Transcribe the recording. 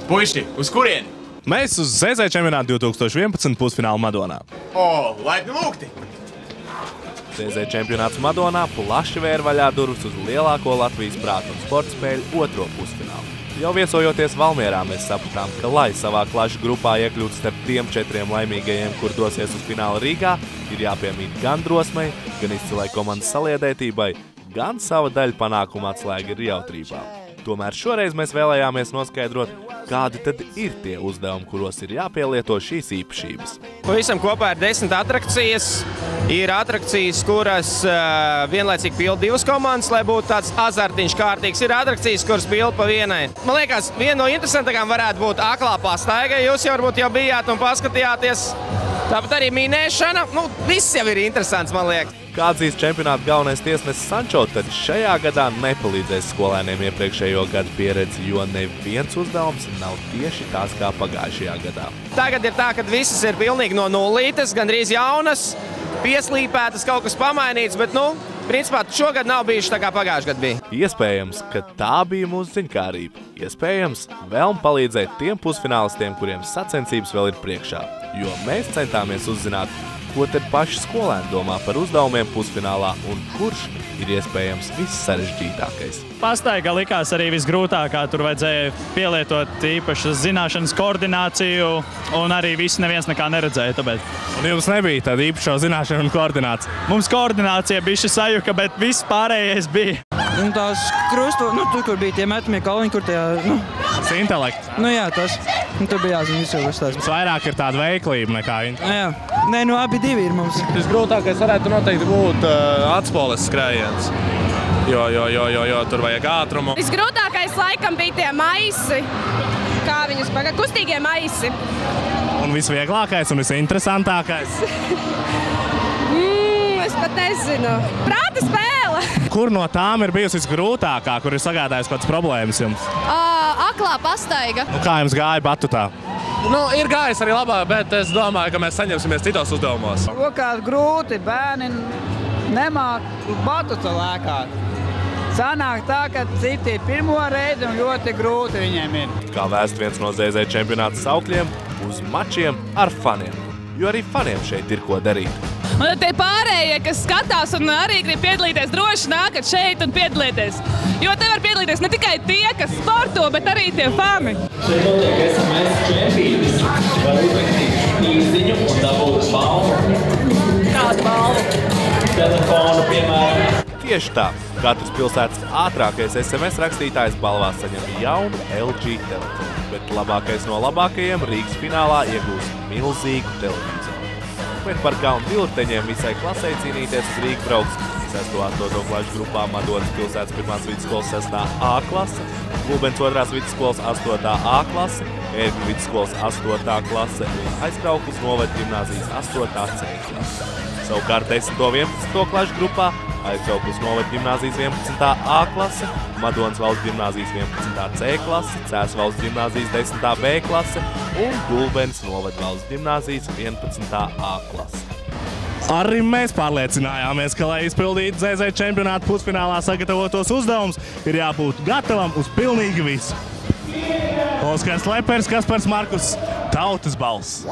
Puiši, uz kurieni? Mēs uz ZZ čempionātu 2011 pusfinālu Madonā. Laipni lūgti! ZZ čempionāts Madonā plaši vēra vaļā durvis uz lielāko Latvijas prātu un sporta spēļu otro pusfinālu. Jau viesojoties Valmierā, mēs sapratām, ka, lai savā klašu grupā iekļūtu starp tiem 4 laimīgajiem, kur dosies uz finālu Rīgā, ir jāpiemīt gan drosmei, gan izcilai komandas saliedētībai, gan sava daļa panākuma atslēga ir jautrībā. Tomēr šoreiz mēs vēlējāmies noskaidrot, kādi tad ir tie uzdevumi, kuros ir jāpielieto šīs īpašības. Pavisam kopā ir 10 atrakcijas. Ir atrakcijas, kuras vienlaicīgi pilda 2 komandas, lai būtu tāds azartiņš kārtīgs. Ir atrakcijas, kuras pilda pa vienai. Man liekas, viena no interesantākām varētu būt aklā pastaiga. Jūs jau varbūt jau bijāt un paskatījāties. Tāpat arī minēšana. Viss jau ir interesants, man liekas. Kā atzīst čempionāta galvenais tiesnesis Sančo, tad šajā gadā nepalīdzēs skolēniem iepriekšējo gadu pieredzi, jo neviens uzdevums nav tieši tās kā pagājušajā gadā. Tagad ir tā, ka visas ir pilnīgi no nullītes, gandrīz jaunas, pieslīpētas, kaut kas pamainīts, bet, principā šogad nav bijuši tā kā pagājušajā gadā bija. Iespējams, ka tā bija mūsu ziņkārība. Iespējams, vēlme palīdzēt tiem pusfinālistiem, kuriem sacensības vēl ir priekšā, jo mēs centāmies uzzināt, ko tad paši skolēni domā par uzdevumiem pusfinālā un kurš ir iespējams vissarežģītākais. Pastaiga likās arī visgrūtākā. Tur vajadzēja pielietot īpašas zināšanas, koordināciju, un arī viss neviens nekā neredzēja. Tāpēc. Un jums nebija tāda īpašo zināšana un koordinācija? Mums koordinācija bišķi sajuka, bet viss pārējais bija. Un tās krusto, tur, kur bija tie metamie kalniņi, kur tajā, Tas intelekts. Jā, tas. Tur bija jāzina visu uzstās. Mums vairāk ir tāda veiklība nekā intelekts. Jā. Nē, abi divi ir mums. Visgrūtākais varētu noteikti būt atspoles skrējiens, jo tur vajag ātrumu. Visgrūtākais laikam bija tie maisi, kā viņus pagad, kustīgie maisi. Un visvieglākais un visinteresantākais? Es pat nezinu. Prāta spēle! Kur no tām ir bijusi visgrūtākā, kur ir sagādājusi kādas problēmas jums? Aklā pastaiga. Kā jums gāja batutā? Ir gājis arī labāk, bet es domāju, ka mēs saņemsimies citos uzdevumos. Rokās grūti, bērni nemāk batuta lēkāt. Sanāk tā, ka citi ir pirmo reizi un ļoti grūti viņiem ir. Kā vēst viens no ZZ čempionāta saukļiem, uz mačiem ar faniem. Jo arī faniem šeit ir ko darīt. Un te pārējie, kas skatās un arī grib piedalīties, droši nākat šeit un piedalieties. Jo te var piedalīties ne tikai tie, kas sporto, bet arī tie fani. Šeit notiek SMS čempīnis. Var uzrakstīt īziņu un dabūt balvu. Kādu balvu? Telefonu, piemēram. Tieši tā. Katrs pilsētas ātrākais SMS rakstītājs balvā saņem jaunu LG telefonu. Bet labākais no labākajiem Rīgas finālā iegūs milzīgu televizoru. Bet par galvenu biļeteņiem visai klasei cīnīties uz Rīgu brauks 6.8. klašu grupā Madonas pilsētas 1. vidusskolas 6. A klase, Gulbens 2. vidusskolas 8. A klase, Ērgļu vidusskolas 8. klase un Aizkraukles novada ģimnāzijas 8. C klase. Savukārt 10. 11. klašu grupā Aizkraukles novada ģimnāzijas 11. A klase, Madonas valsts ģimnāzijas 11. C klase, Cēsu valsts ģimnāzijas 10. B klase un Gulbens novada valsts ģimnāzijas 11. A klase. Arī mēs pārliecinājāmies, ka, lai izpildītu ZZ čempionāta pusfinālā sagatavotos uzdevumus, ir jābūt gatavam uz pilnīgi visu. Oskars Lepers, Kaspars Markus, Tautas balss.